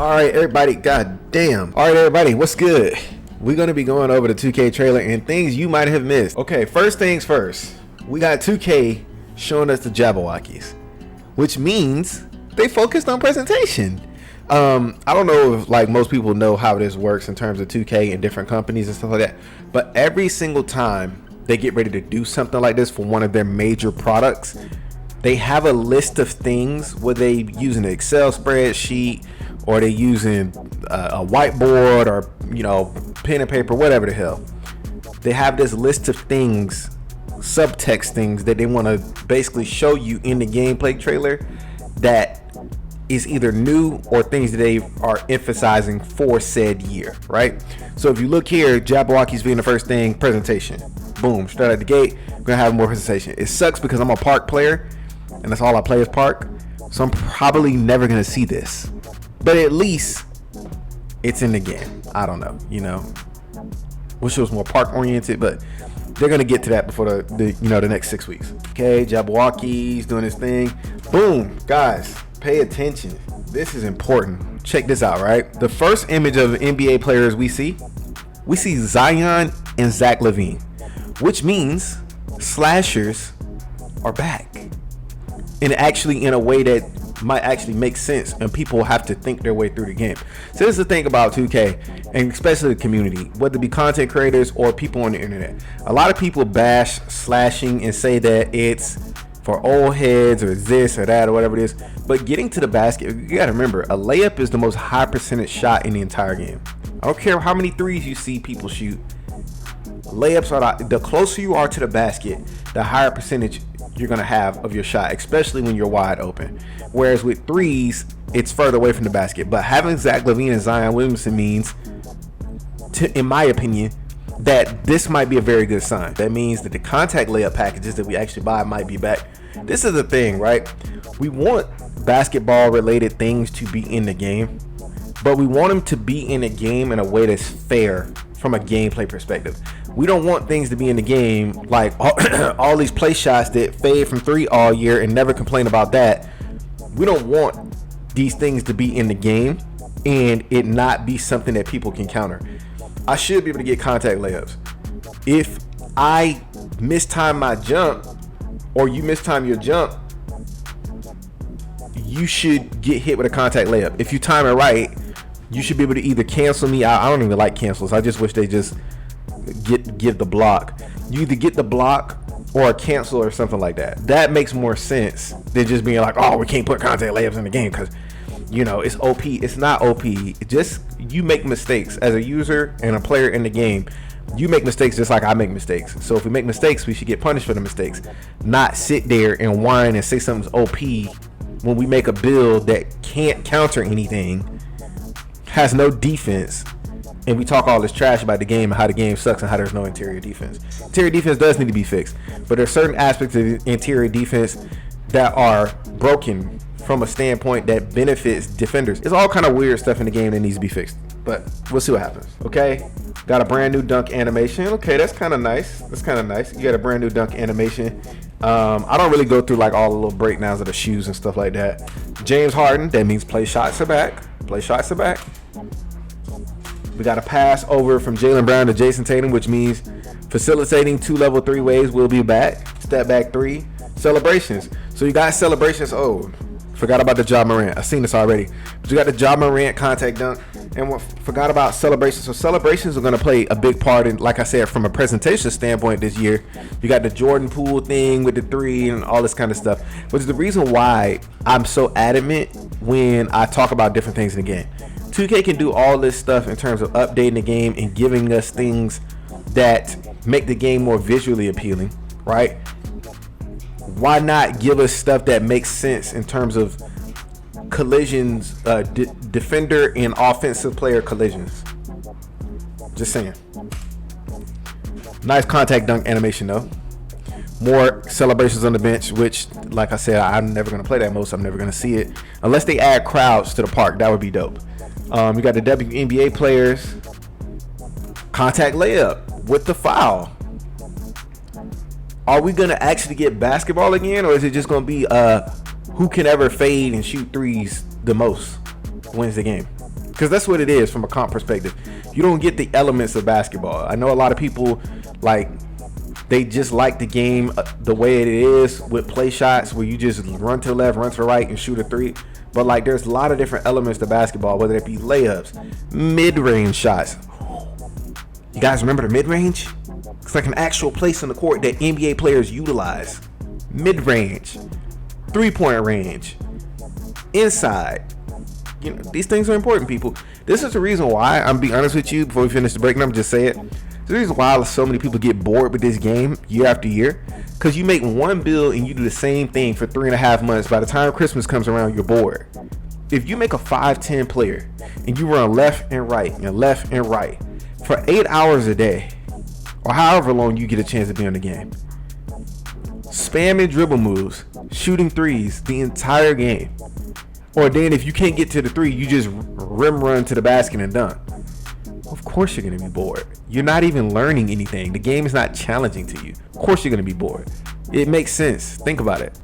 All right, everybody. God damn. All right, everybody. What's good? We're going to be going over the 2K trailer and things you might have missed. Okay, first things first. We got 2K showing us the Jabberwockies, which means they focused on presentation. I don't know if like most people know how this works in terms of 2K and different companies and stuff like that, but every single time they get ready to do something like this for one of their major products, they have a list of things where they using an Excel spreadsheet or they using a whiteboard or, you know, pen and paper, whatever the hell. They have this list of things, subtext things that they want to basically show you in the gameplay trailer that is either new or things that they are emphasizing for said year, right? So if you look here, Jabberwockies being the first thing, presentation. Boom, straight out the gate, we're gonna have more presentation. It sucks because I'm a park player and that's all I play is park, so I'm probably never gonna see this, but at least it's in the game. I don't know, you know, wish it was more park oriented, but they're gonna get to that before the next 6 weeks. Okay, Jabberwockies doing his thing. Boom, guys, pay attention, this is important. Check this out, right? The first image of NBA players we see Zion and Zach LaVine, which means slashers are back, and actually in a way that might actually make sense, and people will have to think their way through the game. So this is the thing about 2K, and especially the community, whether it be content creators or people on the internet. A lot of people bash slashing and say that it's for old heads or this or that or whatever it is, but getting to the basket, you gotta remember, a layup is the most high percentage shot in the entire game. I don't care how many threes you see people shoot, layups are the closer you are to the basket, the higher percentage you're gonna have of your shot, especially when you're wide open. Whereas with threes, it's further away from the basket. But having Zach LaVine and Zion Williamson means, in my opinion, that this might be a very good sign. That means that the contact layup packages that we actually buy might be back. This is the thing, right? We want basketball related things to be in the game, but we want them to be in the game in a way that's fair from a gameplay perspective. We don't want things to be in the game like all these play shots that fade from three all year and never complain about that. We don't want these things to be in the game and it not be something that people can counter. I should be able to get contact layups. If I mistime my jump or you mistime your jump, you should get hit with a contact layup. If you time it right, you should be able to either cancel me out. I don't even like cancels. I just wish they just give the block. You either get the block or a cancel or something like that. That makes more sense than just being like, oh, we can't put contact layups in the game because, you know, it's OP. It's not OP. It just, you make mistakes as a user and a player in the game. You make mistakes just like I make mistakes. So if we make mistakes, we should get punished for the mistakes, not sit there and whine and say something's OP when we make a build that can't counter anything, has no defense, and we talk all this trash about the game and how the game sucks and how there's no interior defense. Interior defense does need to be fixed, but there's certain aspects of interior defense that are broken from a standpoint that benefits defenders. It's all kind of weird stuff in the game that needs to be fixed, but we'll see what happens. Okay, got a brand new dunk animation. Okay, that's kind of nice. That's kind of nice. You got a brand new dunk animation. I don't really go through like all the little breakdowns of the shoes and stuff like that. James Harden, that means play shots are back. Play shots are back. We got a pass over from Jaylen Brown to Jason Tatum, which means facilitating 2 level 3 ways will be back. Step back 3. Celebrations. So you got celebrations. Oh, forgot about the Ja Morant. I've seen this already. But you got the Ja Morant contact dunk. And forgot about celebrations. So celebrations are going to play a big part in, like I said, from a presentation standpoint this year. You got the Jordan Poole thing with the 3 and all this kind of stuff. Which is the reason why I'm so adamant when I talk about different things in the game. 2K can do all this stuff in terms of updating the game and giving us things that make the game more visually appealing, right? Why not give us stuff that makes sense in terms of collisions, defender and offensive player collisions? Just saying. Nice contact dunk animation though. More celebrations on the bench, which, like I said, I'm never going to play that most. I'm never going to see it unless they add crowds to the park. That would be dope. You got the WNBA players. Contact layup with the foul. Are we going to actually get basketball again, or is it just going to be who can ever fade and shoot threes the most wins the game? because that's what it is from a comp perspective. You don't get the elements of basketball. I know a lot of people like they just like the game the way it is with play shots where you just run to the left, run to the right, and shoot a three. But like there's a lot of different elements to basketball, whether it be layups, mid-range shots. You guys remember the mid-range? It's like an actual place in the court that NBA players utilize. Mid-range, three-point range, inside. You know, these things are important, people. This is the reason why, I'm being honest with you before we finish the break, and I'm just say it. The reason why so many people get bored with this game year after year, because you make one build and you do the same thing for 3.5 months. By the time Christmas comes around, you're bored. If you make a 5'10" player and you run left and right and left and right for 8 hours a day, or however long you get a chance to be in the game, spamming dribble moves, shooting threes the entire game, or then if you can't get to the three, you just rim run to the basket and dunk. Of course you're going to be bored. You're not even learning anything. The game is not challenging to you. Of course you're going to be bored. It makes sense. Think about it.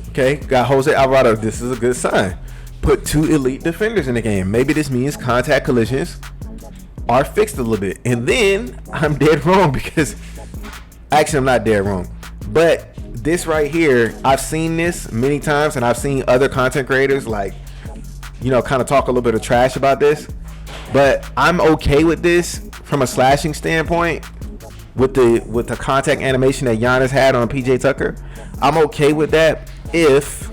Okay, got Jose Alvarado. This is a good sign. Put 2 elite defenders in the game. Maybe this means contact collisions are fixed a little bit. And then I'm dead wrong because actually I'm not dead wrong. But this right here, I've seen this many times, and I've seen other content creators like, you know, kind of talk a little bit of trash about this. But I'm okay with this from a slashing standpoint with the contact animation that Giannis had on PJ Tucker. I'm okay with that if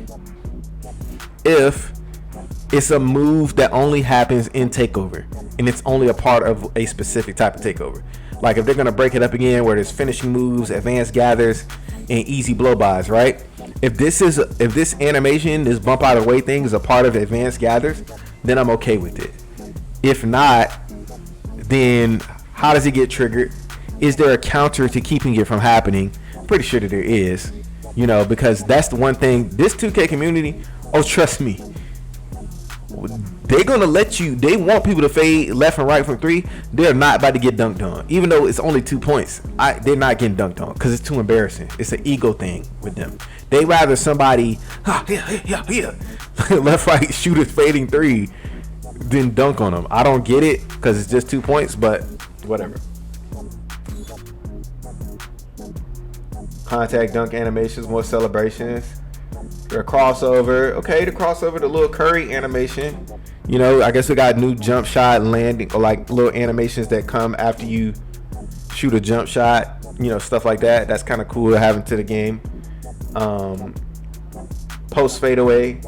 it's a move that only happens in takeover and it's only a part of a specific type of takeover. Like if they're gonna break it up again where there's finishing moves, advanced gathers, and easy blow-bys, right? If this animation, this bump out of the way thing is a part of advanced gathers, then I'm okay with it. If not, then how does it get triggered? Is there a counter to keeping it from happening? Pretty sure that there is, you know, because that's the one thing. This 2K community, oh, trust me, they're going to let you, they want people to fade left and right from three. They're not about to get dunked on. Even though it's only 2 points, they're not getting dunked on because it's too embarrassing. It's an ego thing with them. They rather somebody, left, right, shoot a fading three than dunk on them. I don't get it because it's just 2 points, but whatever. Contact dunk animations, more celebrations. Their crossover. Okay, the crossover, the little Curry animation. You know, I guess we got new jump shot landing, or like little animations that come after you shoot a jump shot. You know, stuff like that. That's kind of cool to have into the game. Post fadeaway.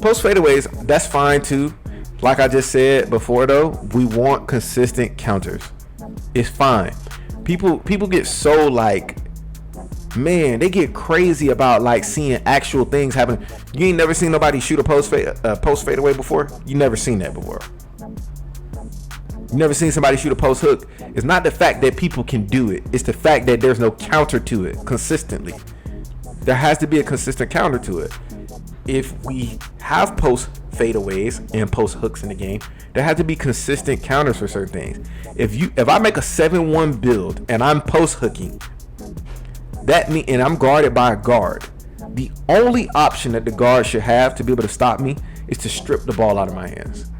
Post fadeaways, that's fine too. Like I just said before though, we want consistent counters. It's fine. People get so like, man, they get crazy about like seeing actual things happen. You ain't never seen nobody shoot a post fadeaway before? You never seen that before. You never seen somebody shoot a post hook. It's not the fact that people can do it. It's the fact that there's no counter to it consistently. There has to be a consistent counter to it. If we have post fadeaways and post hooks in the game, there has to be consistent counters for certain things. If I make a 7-1 build and I'm post hooking, and I'm guarded by a guard, the only option that the guard should have to be able to stop me is to strip the ball out of my hands.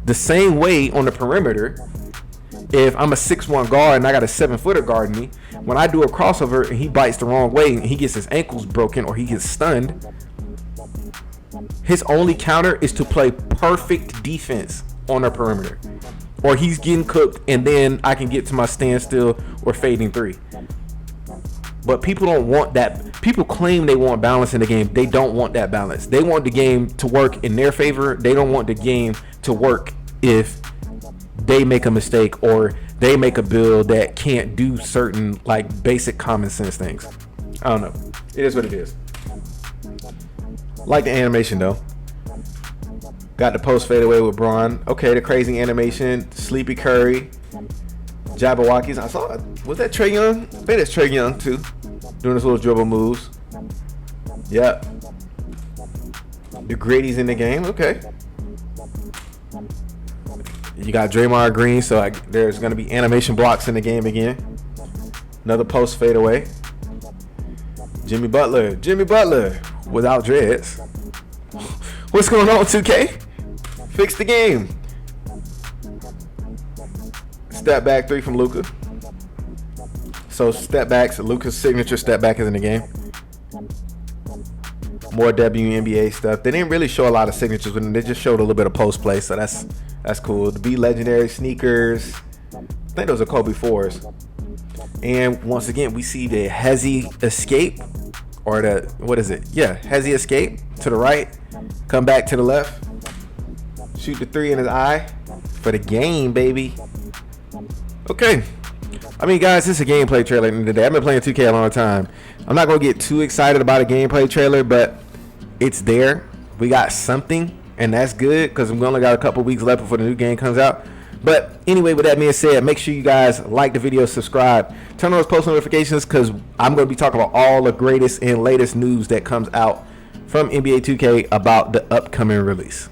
The same way on the perimeter, if I'm a 6'1 guard and I got a 7-footer guarding me, when I do a crossover and he bites the wrong way and he gets his ankles broken or he gets stunned, his only counter is to play perfect defense on the perimeter, or he's getting cooked and then I can get to my standstill or fading three. But people don't want that. People claim they want balance in the game. They don't want that balance. They want the game to work in their favor. They don't want the game to work if they make a mistake or they make a build that can't do certain like basic common sense things. I don't know. It is what it is. Like the animation though. Got the post fadeaway with Braun. Okay, the crazy animation. Sleepy Curry. Jabberwockies. I saw it. Was that Trae Young? I think that's Trae Young too. Doing his little dribble moves. Yep. The Grady's in the game. Okay. You got Draymond Green, so there's going to be animation blocks in the game again. Another post fadeaway. Jimmy Butler without dreads. What's going on, 2K? fix the game. Step back 3 from Luka. So step backs, Luka's signature step back is in the game. More WNBA stuff. They didn't really show a lot of signatures with them. They just showed a little bit of post play, so that's cool. The Be Legendary sneakers. I think those are Kobe 4s. And once again, we see the Hezi escape, or the, what is it? Yeah, Hezi escape to the right, come back to the left, shoot the 3 in his eye for the game, baby. Okay. I mean, guys, this is a gameplay trailer at the end of the day. I've been playing 2K a long time. I'm not going to get too excited about a gameplay trailer, but it's there. We got something, and that's good because we only got a couple weeks left before the new game comes out. But anyway, with that being said, make sure you guys like the video, subscribe, turn on those post notifications, because I'm going to be talking about all the greatest and latest news that comes out from NBA 2K about the upcoming release.